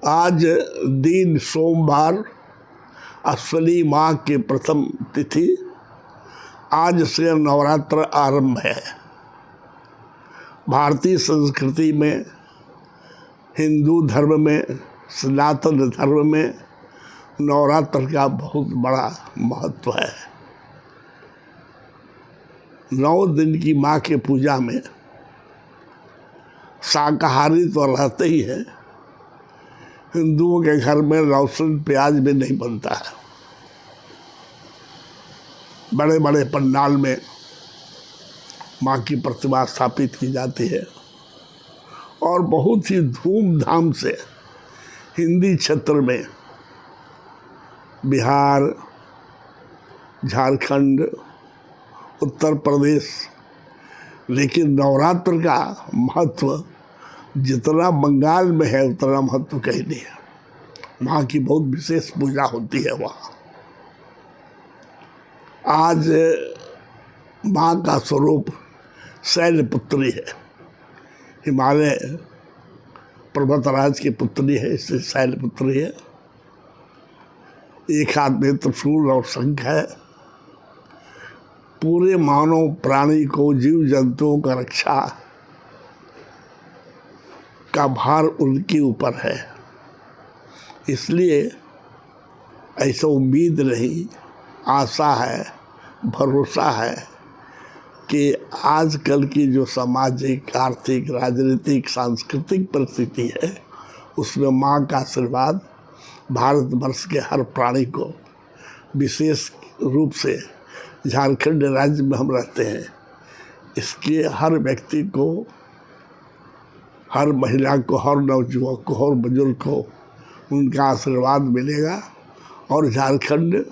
आज दिन सोमवार, अश्विनी माह की प्रथम तिथि। आज से नवरात्र आरंभ है। भारतीय संस्कृति में, हिंदू धर्म में, सनातन धर्म में नवरात्र का बहुत बड़ा महत्व है। 9 दिन की माँ के पूजा में शाकाहारी तो रहते ही है। हिंदुओं के घर में लहसुन प्याज भी नहीं बनता है। बड़े बड़े पंडाल में माँ की प्रतिमा स्थापित की जाती है और बहुत ही धूमधाम से हिंदी क्षेत्र में बिहार, झारखंड, उत्तर प्रदेश, लेकिन नवरात्र का महत्व जितना बंगाल में है उतना महत्व कहीं नहीं है। माँ की बहुत विशेष पूजा होती है वहाँ। आज माँ का स्वरूप शैलपुत्री है। हिमालय पर्वतराज की पुत्री है, इसलिए शैलपुत्री है। एक हाथ में त्रिशूल और शंख है। पूरे मानव प्राणी को, जीव जंतुओं का रक्षा का भार उनके ऊपर है। इसलिए ऐसा उम्मीद नहीं, आशा है, भरोसा है कि आजकल की जो सामाजिक, आर्थिक, राजनीतिक, सांस्कृतिक परिस्थिति है उसमें माँ का आशीर्वाद भारतवर्ष के हर प्राणी को, विशेष रूप से झारखंड राज्य में हम रहते हैं, इसके हर व्यक्ति को, हर महिला को, हर नवयुवक को, हर बुजुर्ग को उनका आशीर्वाद मिलेगा और झारखंड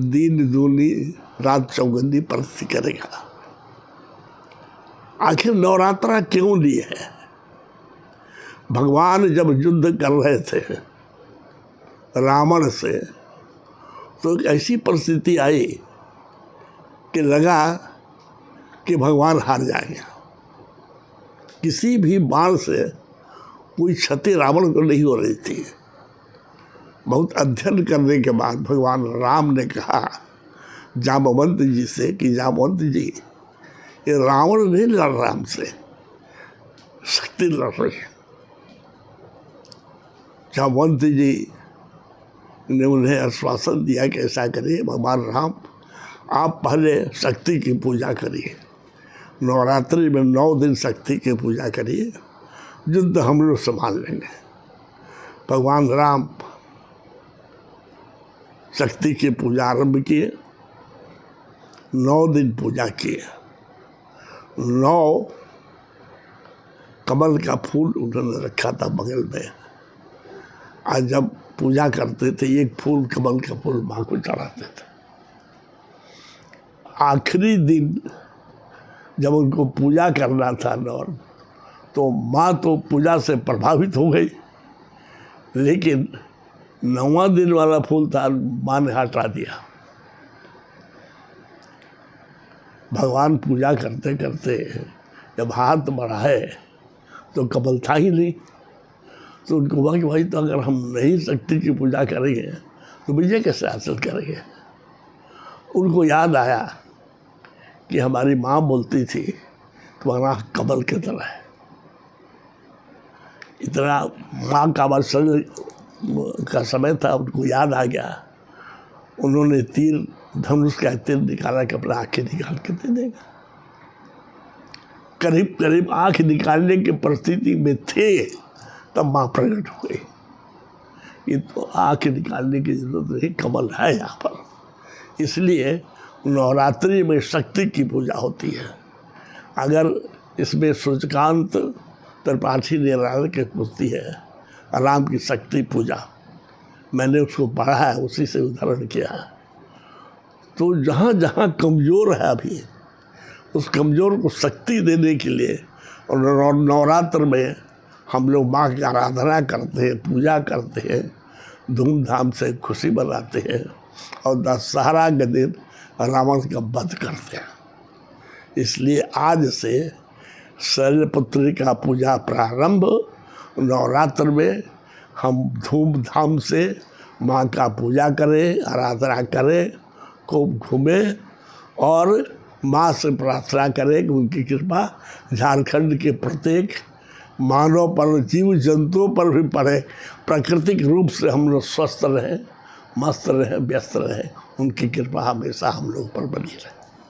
दिन दूनी रात चौगुनी प्रगति करेगा। आखिर नवरात्रा क्यों ली है? भगवान जब युद्ध कर रहे थे रावण से, तो एक ऐसी परिस्थिति आई कि लगा कि भगवान हार जाएंगे। किसी भी बाण से कोई क्षति रावण को नहीं हो रही थी। बहुत अध्ययन करने के बाद भगवान राम ने कहा जामवंत जी से कि जामवंत जी, ये रावण नहीं लड़ रहा हमसे, शक्ति लड़ रही। जामवंत जी ने उन्हें आश्वासन दिया कि ऐसा करिए भगवान राम, आप पहले शक्ति की पूजा करिए, नवरात्रि में 9 दिन शक्ति की पूजा करिए, युद्ध हम लोग संभाल लेंगे। भगवान राम शक्ति की पूजा आरंभ किए, 9 दिन पूजा किए। 9 कमल का फूल उन्होंने रखा था बगल में। आज जब पूजा करते थे एक फूल, कमल का फूल माँ को चढ़ाते थे। आखिरी दिन जब उनको पूजा करना था नौर, तो माँ तो पूजा से प्रभावित हो गई, लेकिन 9वां दिन वाला फूल था, माँ ने हटा दिया। भगवान पूजा करते करते जब हाथ बढ़ाए तो कमल था ही नहीं। तो उनको हुआ कि भाई, तो अगर हम नहीं शक्ति की पूजा करेंगे तो विजय कैसे हासिल करेंगे? उनको याद आया कि हमारी माँ बोलती थी तुम्हारा कमल की तरह है। इतना माँ का वर्षण का समय था, उनको याद आ गया। उन्होंने तीर, धनुष का तीर निकाला कि अपना आँखें निकाल के दे देगा। करीब करीब आँख निकालने की परिस्थिति में थे तब माँ प्रकट हो गई। ये तो आँख निकालने की जरूरत नहीं, कमल है यहाँ पर। इसलिए नवरात्रि में शक्ति की पूजा होती है। अगर इसमें सूर्यकांत त्रिपाठी नारायण की पुस्ती है, राम की शक्ति पूजा, मैंने उसको पढ़ा है, उसी से उदाहरण किया है। तो जहाँ जहाँ कमज़ोर है अभी, उस कमज़ोर को शक्ति देने के लिए और नवरात्र में हम लोग माँ की आराधना करते हैं, पूजा करते हैं, धूमधाम से खुशी मनाते हैं और दशहरा के दिन रावण का वध करते हैं। इसलिए आज से शैलपुत्री का पूजा प्रारंभ नवरात्र में हम धूमधाम से माँ का पूजा करें, आराधना करें, खूब घूमें और माँ से प्रार्थना करें कि उनकी कृपा झारखंड के प्रत्येक मानव पर, जीव जंतुओं पर भी पड़े। प्राकृतिक रूप से हम लोग स्वस्थ रहें, मस्त रहें, व्यस्त रहें। उनकी कृपा हमेशा हम लोग पर बनी रहे।